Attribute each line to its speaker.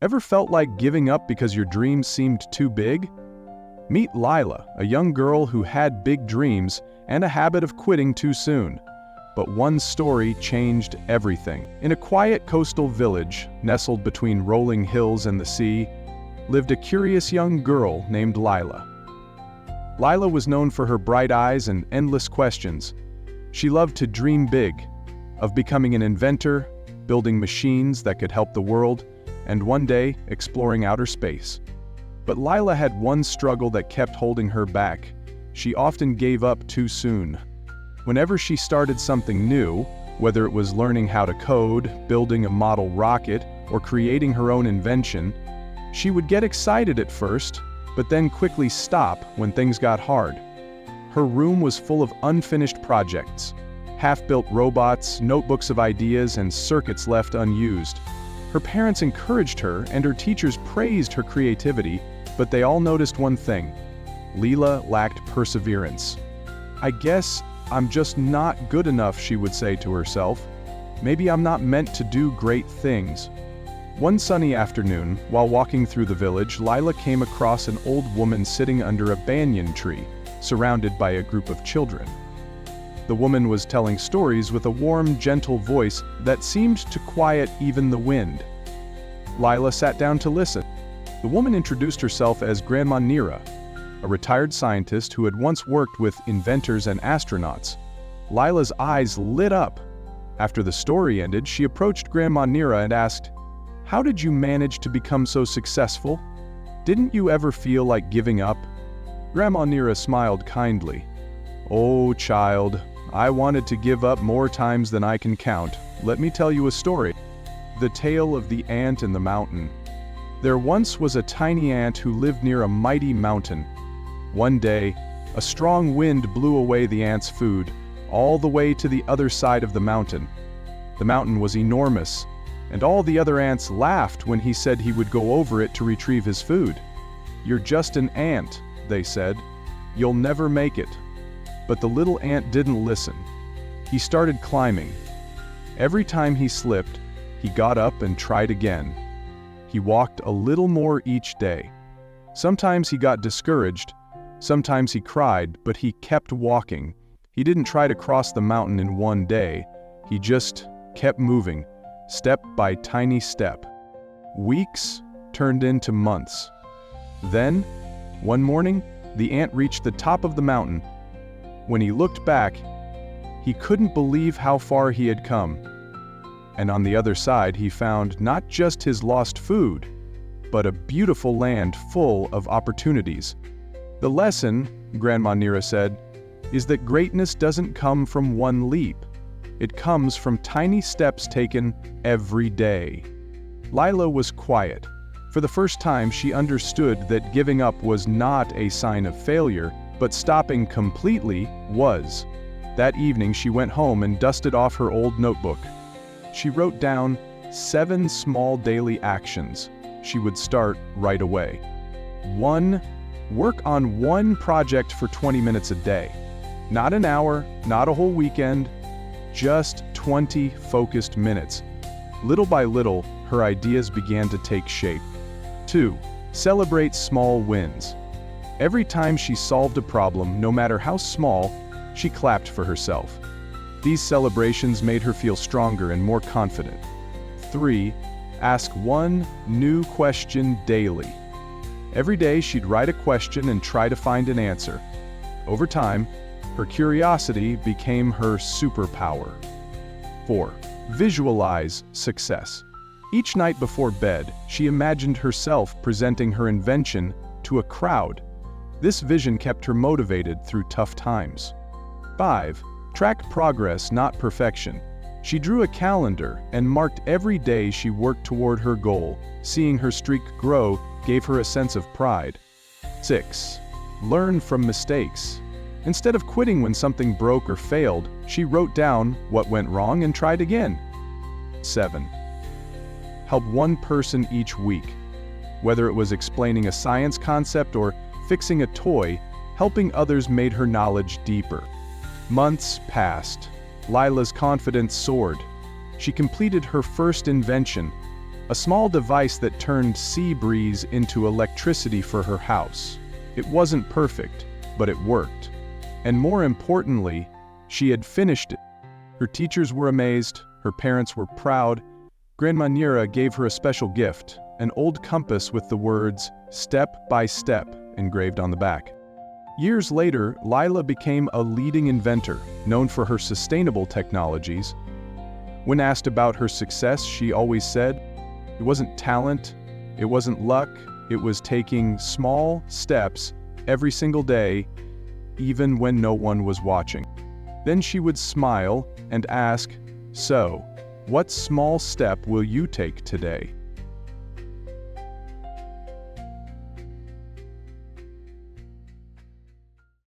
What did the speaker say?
Speaker 1: Ever felt like giving up because your dreams seemed too big? Meet Lila, a young girl who had big dreams and a habit of quitting too soon. But one story changed everything. In a quiet coastal village, nestled between rolling hills and the sea, lived a curious young girl named Lila. Lila was known for her bright eyes and endless questions. She loved to dream big, of becoming an inventor, building machines that could help the world, and one day exploring outer space. But Lila had one struggle that kept holding her back. She often gave up too soon. Whenever she started something new, whether it was learning how to code, building a model rocket, or creating her own invention, she would get excited at first, but then quickly stop when things got hard. Her room was full of unfinished projects, half-built robots, notebooks of ideas, and circuits left unused. Her parents encouraged her and her teachers praised her creativity, but they all noticed one thing: Lila lacked perseverance. "I guess I'm just not good enough," she would say to herself. "Maybe I'm not meant to do great things." One sunny afternoon, while walking through the village, Lila came across an old woman sitting under a banyan tree, surrounded by a group of children. The woman was telling stories with a warm, gentle voice that seemed to quiet even the wind. Lila sat down to listen. The woman introduced herself as Grandma Nira, a retired scientist who had once worked with inventors and astronauts. Lila's eyes lit up. After the story ended, she approached Grandma Nira and asked, "How did you manage to become so successful? Didn't you ever feel like giving up?" Grandma Nira smiled kindly. "Oh, child, I wanted to give up more times than I can count. Let me tell you a story. The tale of the ant in the mountain. There once was a tiny ant who lived near a mighty mountain. One day, a strong wind blew away the ant's food, all the way to the other side of the mountain. The mountain was enormous, and all the other ants laughed when he said he would go over it to retrieve his food. "You're just an ant," they said. "You'll never make it." But the little ant didn't listen. He started climbing. Every time he slipped, he got up and tried again. He walked a little more each day. Sometimes he got discouraged, sometimes he cried, but he kept walking. He didn't try to cross the mountain in one day. He just kept moving, step by tiny step. Weeks turned into months. Then, one morning, the ant reached the top of the mountain. When he looked back, he couldn't believe how far he had come. And on the other side, he found not just his lost food, but a beautiful land full of opportunities. The lesson, Grandma Nira said, is that greatness doesn't come from one leap. It comes from tiny steps taken every day. Lila was quiet. For the first time, she understood that giving up was not a sign of failure, but stopping completely was. That evening, she went home and dusted off her old notebook. She wrote down 7 small daily actions she would start right away. 1. Work on one project for 20 minutes a day. Not an hour, not a whole weekend, just 20 focused minutes. Little by little, her ideas began to take shape. 2. Celebrate small wins. Every time she solved a problem, no matter how small, she clapped for herself. These celebrations made her feel stronger and more confident. 3. Ask one new question daily. Every day she'd write a question and try to find an answer. Over time, her curiosity became her superpower. 4. Visualize success. Each night before bed, she imagined herself presenting her invention to a crowd. This vision kept her motivated through tough times. 5. Track progress, not perfection. She drew a calendar and marked every day she worked toward her goal. Seeing her streak grow gave her a sense of pride. 6. Learn from mistakes. Instead of quitting when something broke or failed, she wrote down what went wrong and tried again. 7. Help one person each week. Whether it was explaining a science concept or fixing a toy, helping others made her knowledge deeper. Months passed. Lila's confidence soared. She completed her first invention, a small device that turned sea breeze into electricity for her house. It wasn't perfect, but it worked. And more importantly, she had finished it. Her teachers were amazed, her parents were proud. Grandma Nira gave her a special gift, an old compass with the words, "Step by Step," engraved on the back. Years later, Lila became a leading inventor, known for her sustainable technologies. When asked about her success, she always said, "It wasn't talent, it wasn't luck, it was taking small steps every single day, even when no one was watching." Then she would smile and ask, "So, what small step will you take today?"